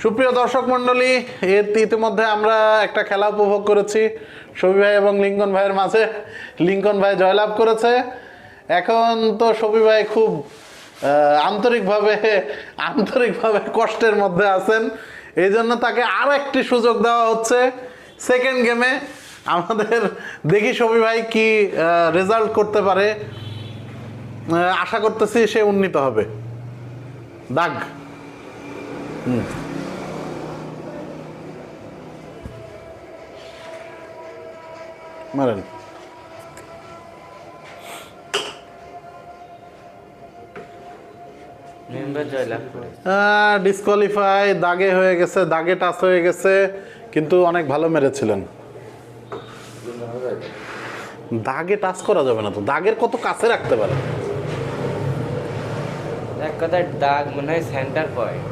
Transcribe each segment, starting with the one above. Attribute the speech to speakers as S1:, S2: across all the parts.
S1: সুপ্রিয় দর্শক মণ্ডলী, এর ইতিমধ্যে আমরা একটা খেলা উপভোগ করেছি শফি ভাই এবং লিঙ্কন ভাইয়ের মাঝে। লিঙ্কন ভাই জয়লাভ করেছে। এখন তো শফি ভাই খুব আন্তরিকভাবে কষ্টের মধ্যে আছেন। এই জন্য তাকে আরও একটি সুযোগ দেওয়া হচ্ছে সেকেন্ড গেমে। আমাদের দেখি শফি ভাই কি রেজাল্ট করতে পারে। আশা করতেছি সে উন্নীত হবে। দাগ মারেন। ডিসকোয়ালিফাই, দাগে হয়ে গেছে, দাগে টাচ হয়ে গেছে, কিন্তু অনেক ভালো মেরেছিলেন। দাগে টাচ করা যাবে না তো, দাগের কত কাছে রাখতে পারে।
S2: এক কথায় দাগ মনে হয় সেন্টার পয়েন্ট।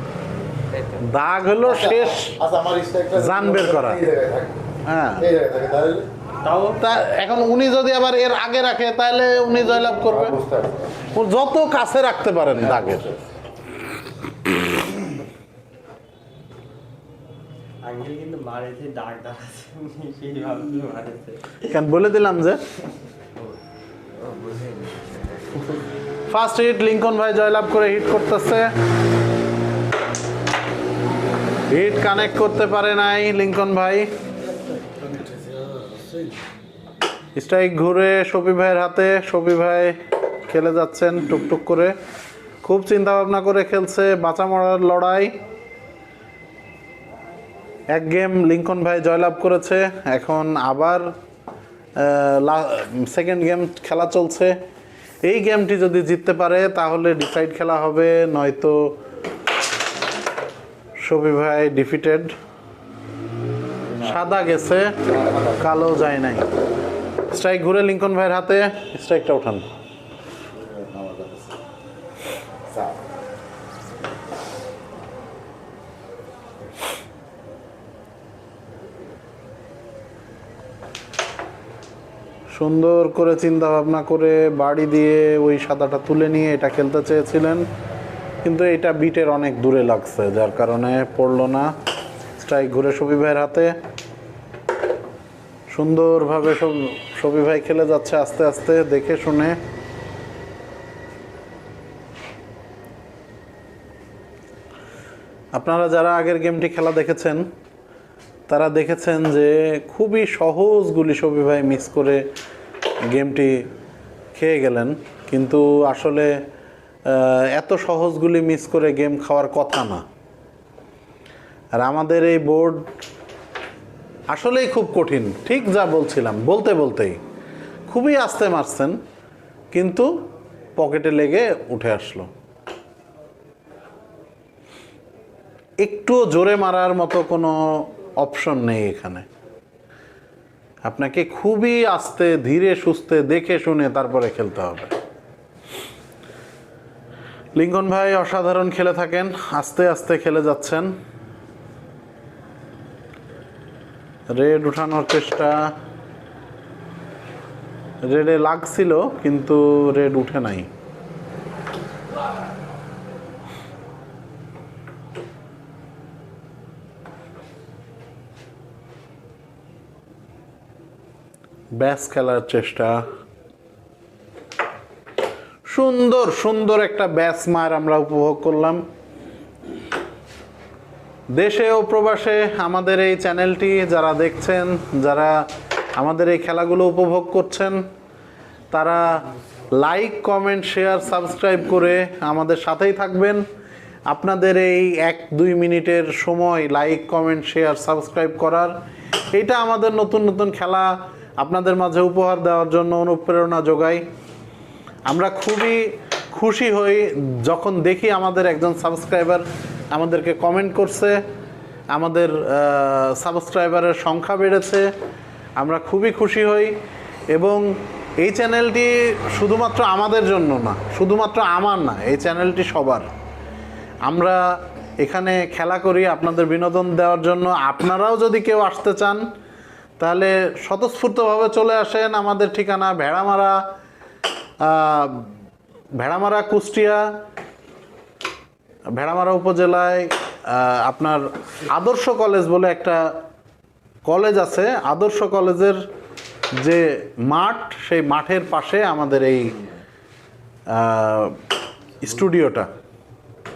S1: দাগ হলো শেষ জান বের করা। হ্যাঁ, তা এখন উনি যদি আবার এর আগে রাখে তাহলে উনি জয়লাভ করবে। যত কাছে রাখতে পারেন দাগের। কেন বলে দিলাম যে ফার্স্ট হিট লিঙ্কন ভাই জয়লাভ করে হিট করতেছে। হিট কানেক্ট করতে পারে নাই লিঙ্কন ভাই। স্ট্রাইক ঘুরে শফি ভাইয়ের হাতে। শফি ভাই খেলে যাচ্ছেন টুকটুক করে, খুব চিন্তা ভাবনা করে খেলছে। বাঁচা মরার লড়াই। এক গেম লিঙ্কন ভাই জয়লাভ করেছে, এখন আবার সেকেন্ড গেম খেলা চলছে। এই গেমটি যদি জিততে পারে তাহলে ডিসাইড খেলা হবে, নয়তো শফি ভাই ডিফিটেড। সাদা গেছে, কালো যায় নাই। স্ট্রাইক ঘুরে লিঙ্কন ভাইয়ের হাতে। স্ট্রাইকটা উঠান। সুন্দর করে চিন্তা ভাবনা করে বাড়ি দিয়ে ওই সাদাটা তুলে নিয়ে এটা খেলতে চেয়েছিলেন, কিন্তু এটা বিটের অনেক দূরে লাগছে, যার কারণে পড়লো না। স্ট্রাইক ঘুরে শফি ভাইয়ের হাতে। সুন্দরভাবে শফি ভাই খেলে যাচ্ছে আস্তে আস্তে, দেখে শুনে। আপনারা যারা আগের গেমটি খেলা দেখেছেন তারা দেখেছেন যে খুবই সহজ গুলি শফি ভাই মিস করে গেমটি খেয়ে গেলেন, কিন্তু আসলে এত সহজগুলি মিস করে গেম খাওয়ার কথা না। আর আমাদের এই বোর্ড আসলেই খুব কঠিন। ঠিক যা বলছিলাম, বলতেই খুবই আস্তে মারছেন, কিন্তু পকেটে লেগে উঠে আসলো। একটুও জোরে মারার মতো কোনো অপশন নেই এখানে। আপনাকে খুবই আস্তে ধীরে সুস্থে দেখে শুনে তারপরে খেলতে হবে। লিঙ্কন ভাই অসাধারণ খেলে থাকেন, আস্তে আস্তে খেলে যাচ্ছেন। রেড উঠানোর চেষ্টা, রেডে লাগছিল কিন্তু রেড উঠে নাই। ব্যাস খেলার চেষ্টা। সুন্দর একটা ব্যাস মার আমরা উপভোগ করলাম। দেশে ও প্রবাসে আমাদের এই চ্যানেলটি যারা দেখছেন, যারা আমাদের এই খেলাগুলো উপভোগ করছেন, তারা লাইক, কমেন্ট, শেয়ার, সাবস্ক্রাইব করে আমাদের সাথেই থাকবেন। আপনাদের এই 1-2 মিনিটের সময় লাইক, কমেন্ট, শেয়ার, সাবস্ক্রাইব করার, এটা আমাদের নতুন খেলা আপনাদের মাঝে উপহার দেওয়ার জন্য অনুপ্রেরণা যোগায়। আমরা খুবই খুশি হই যখন দেখি আমাদের একজন সাবস্ক্রাইবার আমাদেরকে কমেন্ট করছে, আমাদের সাবস্ক্রাইবারের সংখ্যা বেড়েছে। আমরা খুবই খুশি হই। এবং এই চ্যানেলটি শুধুমাত্র আমাদের জন্য না, শুধুমাত্র আমার না, এই চ্যানেলটি সবার। আমরা এখানে খেলা করি আপনাদের বিনোদন দেওয়ার জন্য। আপনারাও যদি কেউ আসতে চান তাহলে স্বতঃস্ফূর্তভাবে চলে আসেন। আমাদের ঠিকানা ভেড়ামারা কুষ্টিয়া, ভেড়ামারা উপজেলায় আপনার আদর্শ কলেজ বলে একটা কলেজ আছে, আদর্শ কলেজের যে মাঠ, সেই মাঠের পাশে আমাদের এই স্টুডিওটা।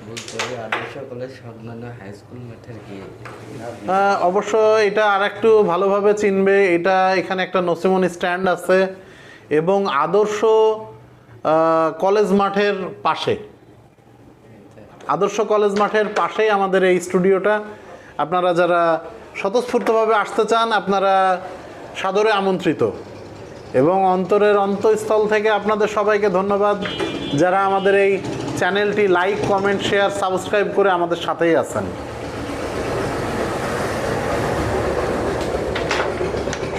S2: বলতে হবে আদর্শ কলেজ সংলগ্ন হাই স্কুল মাঠের গিয়ে।
S1: অবশ্য এটা আর একটু ভালোভাবে চিনবে, এটা এখানে একটা নসিমন স্ট্যান্ড আছে এবং আদর্শ কলেজ মাঠের পাশে, আদর্শ কলেজ মাঠের পাশেই আমাদের এই স্টুডিওটা। আপনারা যারা স্বতঃস্ফূর্তভাবে আসতে চান আপনারা সাদরে আমন্ত্রিত, এবং অন্তরের অন্তঃস্থল থেকে আপনাদের সবাইকে ধন্যবাদ যারা আমাদের এই চ্যানেলটি লাইক, কমেন্ট, শেয়ার, সাবস্ক্রাইব করে আমাদের সাথেই আছেন।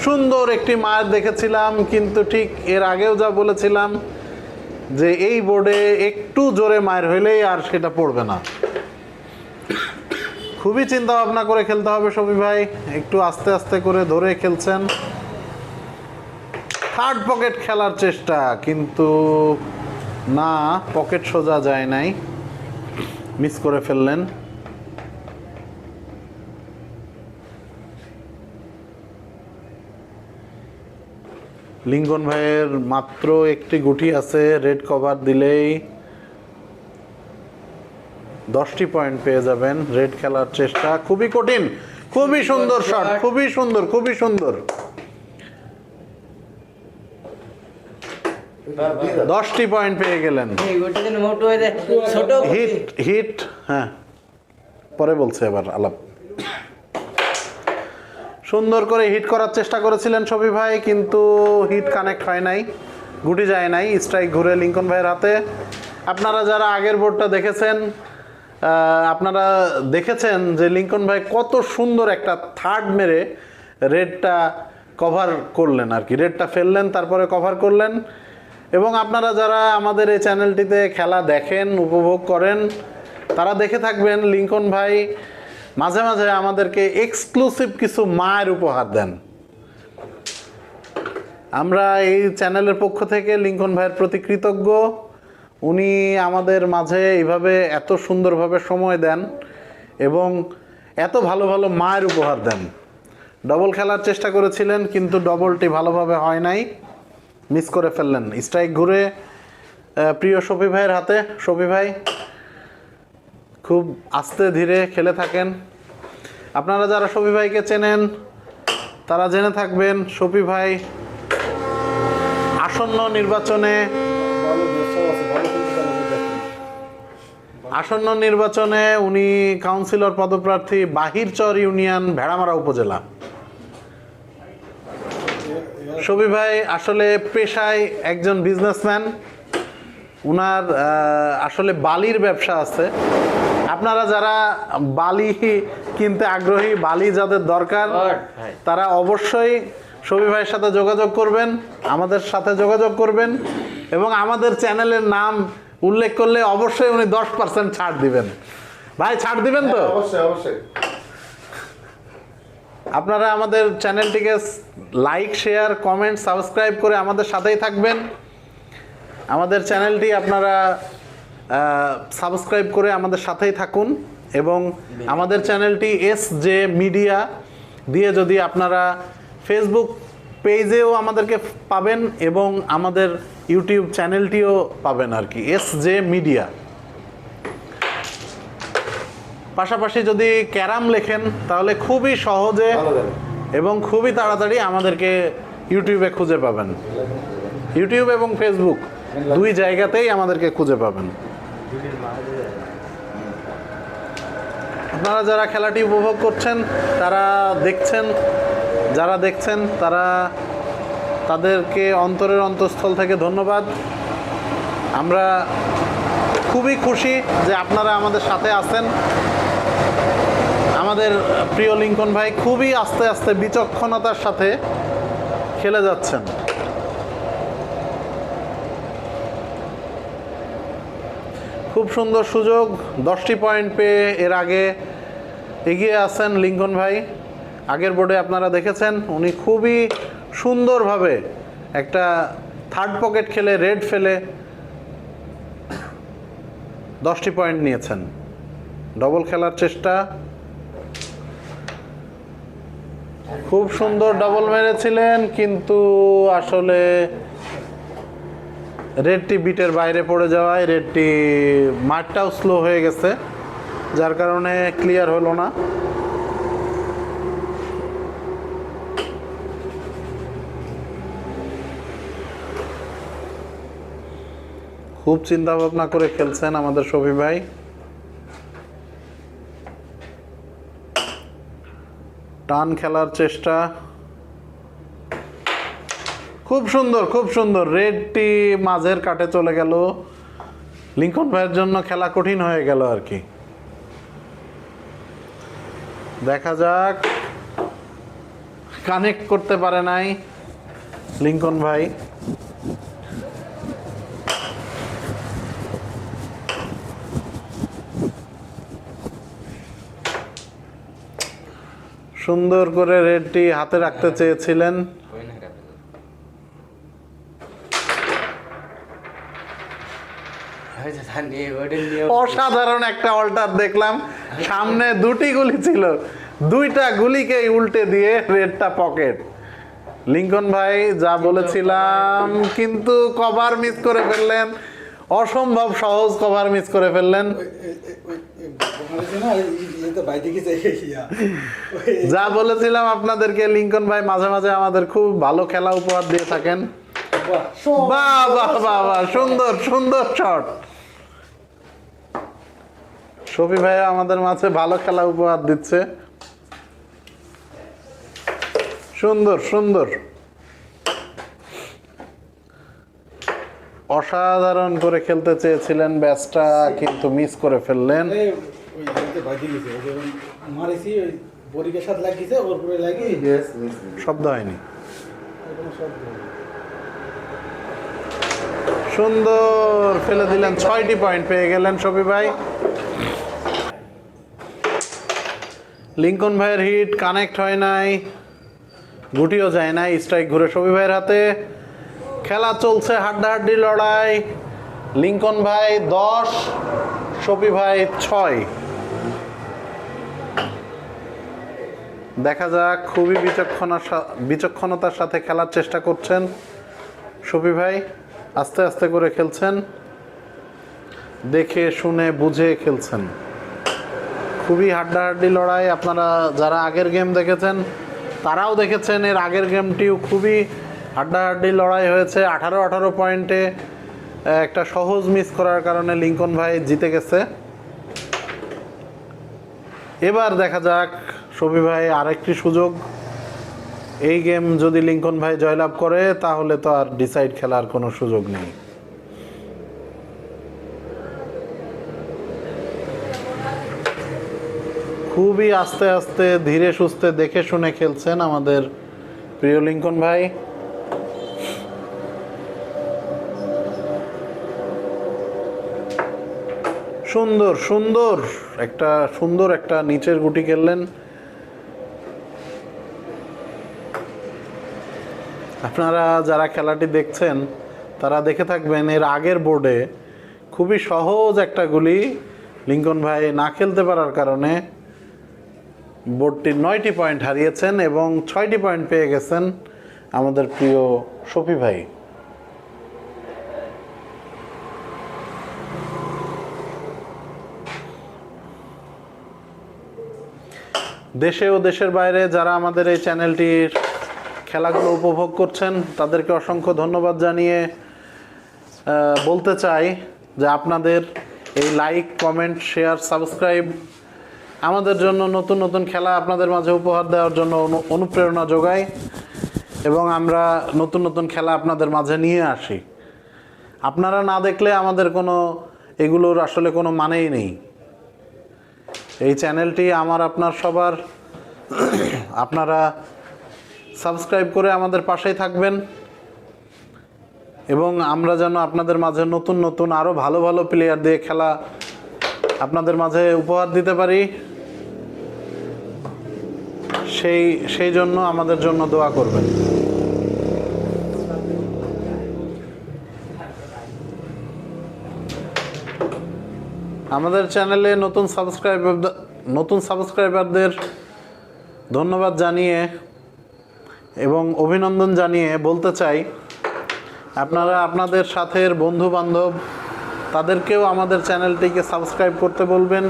S1: সুন্দর একটি মায়ের দেখেছিলাম, কিন্তু ঠিক এর আগেও যা বলেছিলাম যে এই বোর্ডে একটু জোরে মায়ের হইলেই আর সেটা পড়বে না। খুবই চিন্তা ভাবনা করে খেলতে হবে শফি ভাই, একটু আস্তে আস্তে করে ধরে খেলছেন। থার্ড পকেট খেলার চেষ্টা, কিন্তু না, পকেট সোজা যায় নাই, মিস করে ফেললেন। লিঙ্কন ভাইয়ের মাত্র একটি গুটি আছে, রেড কভার দিলেই 10টি পয়েন্ট পেয়ে যাবেন। রেড খেলার চেষ্টা, খুবই কঠিন, খুবই সুন্দর শট, খুবই সুন্দর, খুবই সুন্দর। 10টি পয়েন্ট পেয়ে গেলেন। হিট হিট, হ্যাঁ পরে বলছে, এবার আলাপ। সুন্দর করে হিট করার চেষ্টা করেছিলেন শফি ভাই, কিন্তু হিট কানেক্ট হয় নাই, গুটি যায় নাই, স্ট্রাইক ঘুরে লিঙ্কন ভাইয়ের হাতে। আপনারা যারা আগের বোর্ডটা দেখেছেন আপনারা দেখেছেন যে লিঙ্কন ভাই কত সুন্দর একটা থার্ড মেরে রেডটা কভার করলেন আর কি, রেডটা ফেললেন তারপরে কভার করলেন। এবং আপনারা যারা আমাদের এই চ্যানেলটিতে খেলা দেখেন, উপভোগ করেন, তারা দেখে থাকবেন লিঙ্কন ভাই মাঝে মাঝে আমাদেরকে এক্সক্লুসিভ কিছু মায়ের উপহার দেন। আমরা এই চ্যানেলের পক্ষ থেকে লিঙ্কন ভাইয়ের প্রতি কৃতজ্ঞ। উনি আমাদের মাঝে এইভাবে এত সুন্দরভাবে সময় দেন এবং এত ভালো ভালো মায়ের উপহার দেন। ডবল খেলার চেষ্টা করেছিলেন, কিন্তু ডবলটি ভালোভাবে হয় নাই, মিস করে ফেললেন। স্ট্রাইক ঘুরে প্রিয় শফি ভাইয়ের হাতে। শফি ভাই খুব আস্তে ধীরে খেলে থাকেন। আপনারা যারা শফি ভাইকে চেনেন তারা জেনে থাকবেন শফি ভাই আসন্ন নির্বাচনে উনি কাউন্সিলর পদপ্রার্থী, বাহিরচর ইউনিয়ন, ভেড়ামারা উপজেলা। শফি ভাই আসলে পেশায় একজন বিজনেসম্যান, উনার আসলে বালির ব্যবসা আছে। আপনারা যারা বালি কিনতে আগ্রহী, বালি যাদের দরকার, তারা অবশ্যই শফি ভাইয়ের সাথে যোগাযোগ করবেন, আমাদের সাথে যোগাযোগ করবেন, এবং আমাদের চ্যানেলের নাম উল্লেখ করলে অবশ্যই উনি 10% ছাড় দিবেন। ভাই ছাড় দিবেন তো?
S3: অবশ্যই অবশ্যই।
S1: আপনারা আমাদের চ্যানেলটিকে লাইক, শেয়ার, কমেন্ট, সাবস্ক্রাইব করে আমাদের সাথেই থাকবেন। আমাদের চ্যানেলটি আপনারা সাবস্ক্রাইব করে আমাদের সাথেই থাকুন, এবং আমাদের চ্যানেলটি SJ মিডিয়া দিয়ে যদি আপনারা ফেসবুক পেজেও আমাদেরকে পাবেন এবং আমাদের ইউটিউব চ্যানেলটিও পাবেন আর কি, SJ মিডিয়া। পাশাপাশি যদি ক্যারাম লেখেন তাহলে খুবই সহজে এবং খুবই তাড়াতাড়ি আমাদেরকে ইউটিউবে খুঁজে পাবেন। ইউটিউব এবং ফেসবুক দুই জায়গাতেই আমাদেরকে খুঁজে পাবেন। আপনারা যারা খেলাটি উপভোগ করছেন তারা দেখছেন, যারা দেখছেন তারা তাদেরকে অন্তরের অন্তঃস্থল থেকে ধন্যবাদ। আমরা খুবই খুশি যে আপনারা আমাদের সাথে আছেন। আমাদের প্রিয় লিঙ্কন ভাই খুবই আস্তে আস্তে বিচক্ষণতার সাথে খেলে যাচ্ছেন। খুব সুন্দর সুযোগ, 10টি পয়েন্ট পেয়ে এর আগে এগিয়ে আছেন লিঙ্কন ভাই। আগের বোর্ডে আপনারা দেখেছেন উনি খুবই সুন্দরভাবে একটা থার্ড পকেট খেলে রেড ফেলে 10টি পয়েন্ট নিয়েছেন। ডবল খেলার চেষ্টা, খুব সুন্দর ডবল মেরেছিলেন, কিন্তু আসলে রেডটি বিটের বাইরে পড়ে যাওয়ায় রেডটি মারটাও স্লো হয়ে গেছে, যার কারণে ক্লিয়ার হলো না। খুব চিন্তা ভাবনা করে খেলছেন আমাদের শফি ভাই। টান খেলার চেষ্টা, খুব সুন্দর খুব সুন্দর। রেডটি মাঝের কাটে চলে গেল, লিঙ্কন ভাইয়ের জন্য খেলা কঠিন হয়ে গেল আর কি। দেখা যাক, কানেক্ট করতে পারে নাই লিঙ্কন ভাই। সুন্দর করে রেডটি হাতে রাখতে চেয়েছিলেন, অসাধারণ একটা অল্টার দেখলাম। সামনে দুটি গুলি ছিল, দুইটা গুলিকে উল্টে দিয়ে রেডটা পকেট। লিঙ্কন ভাই যা বলেছিলাম, কিন্তু কভার মিস করে ফেললেন, অসম্ভব সহজ কভার মিস করে ফেললেন। যা বলেছিলাম আপনাদেরকে, লিঙ্কন ভাই মাঝে মাঝে আমাদের খুব ভালো খেলা উপহার দিয়ে থাকেন। বাহ বাহ বাহ বাহ, সুন্দর সুন্দর শট। শফি ভাই আমাদের মাঝে ভালো খেলা উপহার দিচ্ছে, সুন্দর সুন্দর, অসাধারণ করে খেলতে চেয়েছিলেন ব্যাচটা, কিন্তু মিস করে ফেললেন। শব্দ হয়নি, সুন্দর ফেলে দিলেন, 6টি পয়েন্ট পেয়ে গেলেন শফি ভাই। লিঙ্কন ভাইয়ের হিট কানেক্ট হয় নাই, গুটিও যায় নাই, স্ট্রাইক ঘুরে শফি ভাইয়ের হাতে। খেলা চলছে, হাড্ডাহাড্ডি লড়াই। লিঙ্কন ভাই 10, শফি ভাই 6। দেখা যাক, খুবই বিচক্ষণতার সাথে খেলার চেষ্টা করছেন শফি ভাই, আস্তে আস্তে করে খেলছেন, দেখে শুনে বুঝে খেলছেন। খুবই হাড্ডাহাড্ডি লড়াই। আপনারা যারা আগের গেম দেখেছেন তারাও দেখেছেন, এর আগের গেমটিও খুবই হাড্ডাহাড্ডি লড়াই হয়েছে। 18 পয়েন্টে একটা সহজ মিস করার কারণে লিঙ্কন ভাই জিতে গেছে। এবার দেখা যাক শফি ভাই আরেকটি সুযোগ। এই গেম যদি লিঙ্কন ভাই জয়লাভ করে, তাহলে তো আর ডিসাইড খেলার কোনো সুযোগ নেই। খুবই আস্তে আস্তে ধীরে সুস্থে দেখে শুনে খেলছেন আমাদের প্রিয় লিঙ্কন ভাই। সুন্দর সুন্দর একটা নিচের গুটি খেললেন। আপনারা যারা খেলাটি দেখছেন তারা দেখে থাকবেন, এর আগের বোর্ডে খুবই সহজ একটা গুলি লিঙ্কন ভাই না খেলতে পারার কারণে বোর্ডটি 9টি পয়েন্ট হারিয়েছেন এবং 6টি পয়েন্ট পেয়ে গেছেন আমাদের প্রিয় শফি ভাই। দেশে ও দেশের বাইরে যারা আমাদের এই চ্যানেলটির খেলাগুলো উপভোগ করছেন, তাদেরকে অসংখ্য ধন্যবাদ জানিয়ে বলতে চাই যে আপনাদের এই লাইক, কমেন্ট, শেয়ার, সাবস্ক্রাইব আমাদের জন্য নতুন নতুন খেলা আপনাদের মাঝে উপহার দেওয়ার জন্য অনুপ্রেরণা যোগায় এবং আমরা নতুন নতুন খেলা আপনাদের মাঝে নিয়ে আসি। আপনারা না দেখলে আমাদের কোনো এগুলোর আসলে কোনো মানেই নেই। এই চ্যানেলটি আমার আপনার সবার, আপনারা সাবস্ক্রাইব করে আমাদের পাশেই থাকবেন এবং আমরা যেন আপনাদের মাঝে নতুন নতুন আরও ভালো ভালো প্লেয়ার দিয়ে খেলা আপনাদের মাঝে উপহার দিতে পারি, সেই জন্য আমাদের জন্য দোয়া করবেন। আমাদের চ্যানেলে নতুন সাবস্ক্রাইবারদের ধন্যবাদ জানিয়ে এবং অভিনন্দন জানিয়ে বলতে চাই, আপনারা আপনাদের সাথের বন্ধু বান্ধব তাদেরকেও আমাদের চ্যানেলটিকে সাবস্ক্রাইব করতে বলবেন।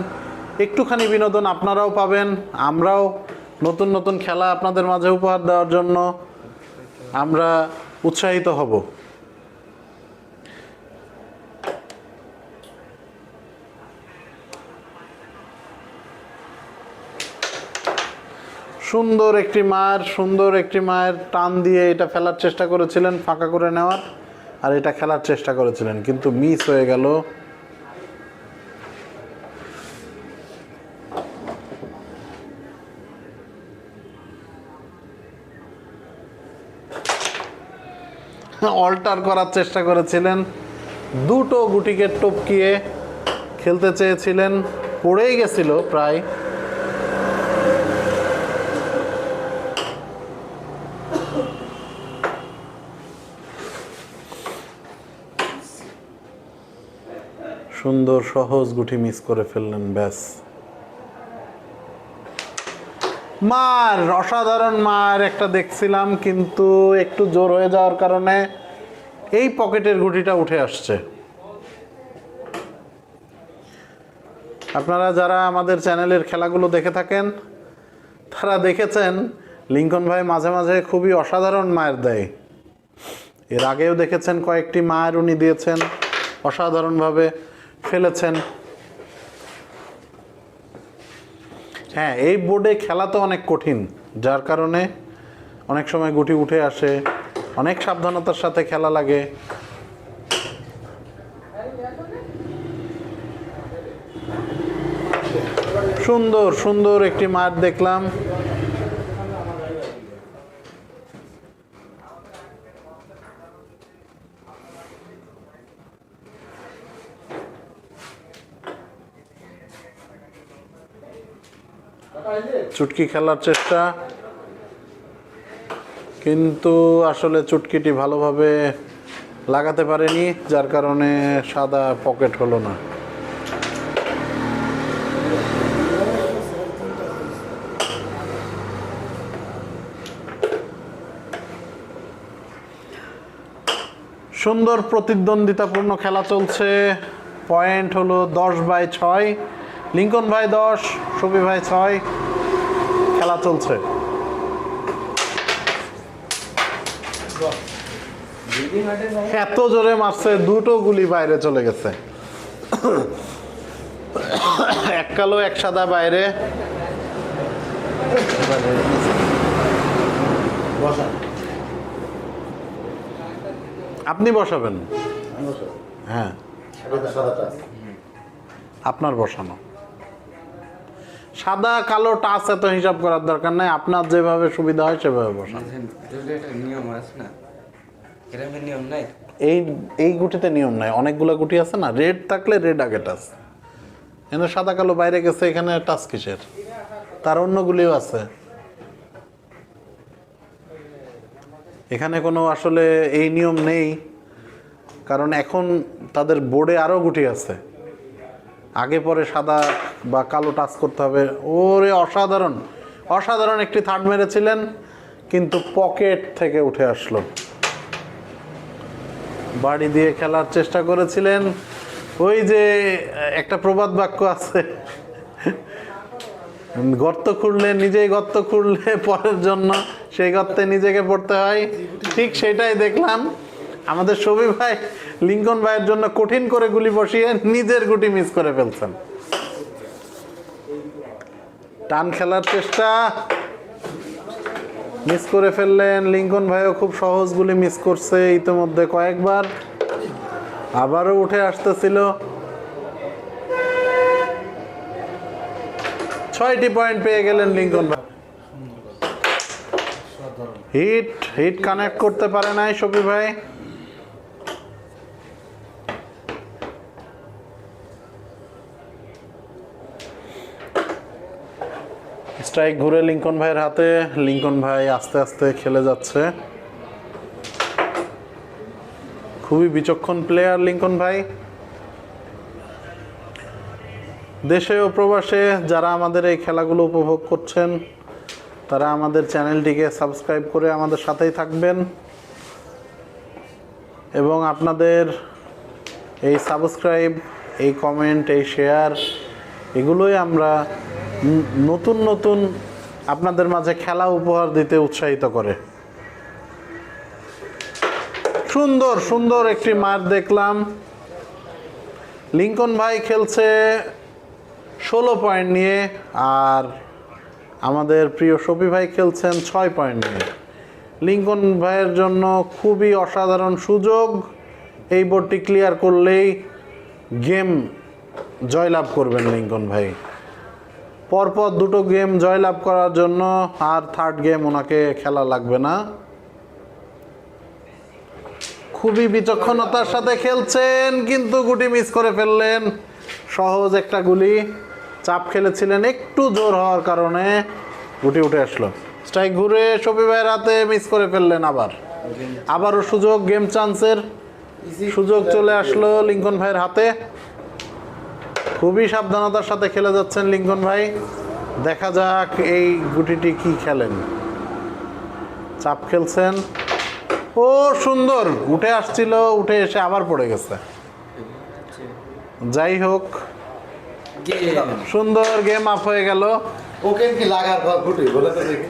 S1: একটুখানি বিনোদন আপনারাও পাবেন, আমরাও নতুন নতুন খেলা আপনাদের মাঝে উপহার দেওয়ার জন্য আমরা উৎসাহিত হব। সুন্দর একটি মায়ের টান দিয়ে এটা ফেলার চেষ্টা করেছিলেন, ফাঁকা করে নেওয়ার, আর এটা খেলার চেষ্টা করেছিলেন কিন্তু মিস হয়ে গেল। অল্টার করার চেষ্টা করেছিলেন, দুটো গুটিকে টপকিয়ে খেলতে চেয়েছিলেন, পড়েই গেছিল প্রায়। সুন্দর সহজ গুটি মিস করে ফেললেন, ব্যাস। অসাধারণ একটা দেখছিলাম, কিন্তু একটু জোর হয়ে যাওয়ার কারণে এই পকেটের গুটিটা উঠে আসছে। আপনারা যারা আমাদের চ্যানেলের খেলাগুলো দেখে থাকেন তারা দেখেছেন লিংকন ভাই মাঝে মাঝে খুবই অসাধারণ মায়ের দেয়। এর আগেও দেখেছেন কয়েকটি মায়ের উনি দিয়েছেন, অসাধারণভাবে ফেলেছেন। হ্যাঁ, এই বোর্ডে খেলা তো অনেক কঠিন, যার কারণে অনেক সময় গুটি উঠে আসে, অনেক সাবধানতার সাথে খেলা লাগে। সুন্দর একটি মাঠ দেখলাম। চুটকি খেলার চেষ্টা, কিন্তু আসলে চুটকিটি ভালোভাবে লাগাতে পারেনি, যার কারণে সাদা পকেট হলো না। সুন্দর প্রতিদ্বন্দ্বিতাপূর্ণ খেলা চলছে। পয়েন্ট হলো 10/6, লিংকন ভাই 10, সুবি ভাই 6। খেলা চলছে। এত জোরে মারছে, দুটো গুলি বাইরে চলে গেছে। এক কালো এক সাদা বাইরে। আপনি বসাবেন? হ্যাঁ, আপনার বসানো। সাদা কালো টাচ এত হিসাব করার দরকার নাই, আপনার যেভাবে সুবিধা হয় সেভাবে বসান।
S2: নিয়ম আছে না, এরকম নিয়ম নাই।
S1: এই গুটিতে নিয়ম নাই, অনেকগুলো গুটি আছে না, রেড থাকলে রেড আগে টাচ। এখানে সাদা কালো বাইরে গেছে, এখানে টাচ কিসের? তার অন্যগুলিও আছে। এখানে কোনো আসলে এই নিয়ম নেই, কারণ এখন তাদের বোর্ডে আরও গুটি আছে, আগে পরে সাদা বা কালো টাচ করতে হবে। ওরে অসাধারণ একটি থার্ড মেরেছিলেন, কিন্তু পকেট থেকে উঠে আসলো। বাড়ি দিয়ে খেলার চেষ্টা করেছিলেন। ওই যে একটা প্রবাদ বাক্য আছে, নিজেই গর্ত খুঁড়লে পরের জন্য সেই গর্তে নিজেকে পড়তে হয়। ঠিক সেটাই দেখলাম। আমাদের সুবি ভাই লিংকন ভাইয়ের জন্য কঠিন করে গুলি বসিয়ে নিজের গুটি মিস করে ফেলছেন। টান খেলার চেষ্টা, মিস করে ফেললেন। লিংকন ভাইও খুব সহজ গুলি মিস করছে ইতিমধ্যে কয়েকবার, আবারও উঠে আসতেছিল। 6টি পয়েন্ট পেয়ে গেলেন লিংকন ভাই। হিট কানেক্ট করতে পারে নাই সুবি ভাই। স্ট্রাইক ঘুরে লিংকন ভাইয়ের হাতে। লিংকন ভাই আস্তে আস্তে খেলে যাচ্ছে। খুবই বিচক্ষণ প্লেয়ার লিংকন ভাই। দেশে ও প্রবাসে যারা আমাদের এই খেলাগুলো উপভোগ করছেন তারা আমাদের চ্যানেলটিকে সাবস্ক্রাইব করে আমাদের সাথেই থাকবেন এবং আপনাদের এই সাবস্ক্রাইব, এই কমেন্ট, এই শেয়ার এগুলোই আমরা নতুন নতুন আপনাদের মাঝে খেলা উপহার দিতে উৎসাহিত করে। সুন্দর সুন্দর একটি মাঠ দেখলাম। লিঙ্কন ভাই খেলছে 16 পয়েন্ট নিয়ে, আর আমাদের প্রিয় শফি ভাই খেলছেন 6 পয়েন্ট নিয়ে। লিঙ্কন ভাইয়ের জন্য খুবই অসাধারণ সুযোগ। এই বোর্ডটি ক্লিয়ার করলেই গেম জয়লাভ করবেন লিঙ্কন ভাই। পরপর দুটো গেম জয়লাভ করার জন্য আর থার্ড গেম ওনাকে খেলা লাগবে না। খুবই বিচক্ষণতার সাথে খেলছেন, কিন্তু গুটি মিস করে ফেললেন। সহজ একটা গুলি, চাপ খেলেছিলেন, একটু জোর হওয়ার কারণে গুটি উঠে আসলো। স্ট্রাইক ঘুরে শফি ভাইয়ের হাতে, মিস করে ফেললেন। আবারও সুযোগ, গেম চান্সের সুযোগ চলে আসলো লিঙ্কন ভাইয়ের হাতে। খুবই সাবধানতার সাথে খেলে যাচ্ছেন লিঙ্কন ভাই। দেখা যাক এই গুটিটি কি খেলেন। চাপ খেলছেন, ও সুন্দর উঠে আসছিল, উঠে এসে আবার পড়ে গেছে। যাই হোক, সুন্দর গেম আপ হয়ে গেল।
S3: ওকে কি লাগার ঘর ফুটে বলে তো দেখি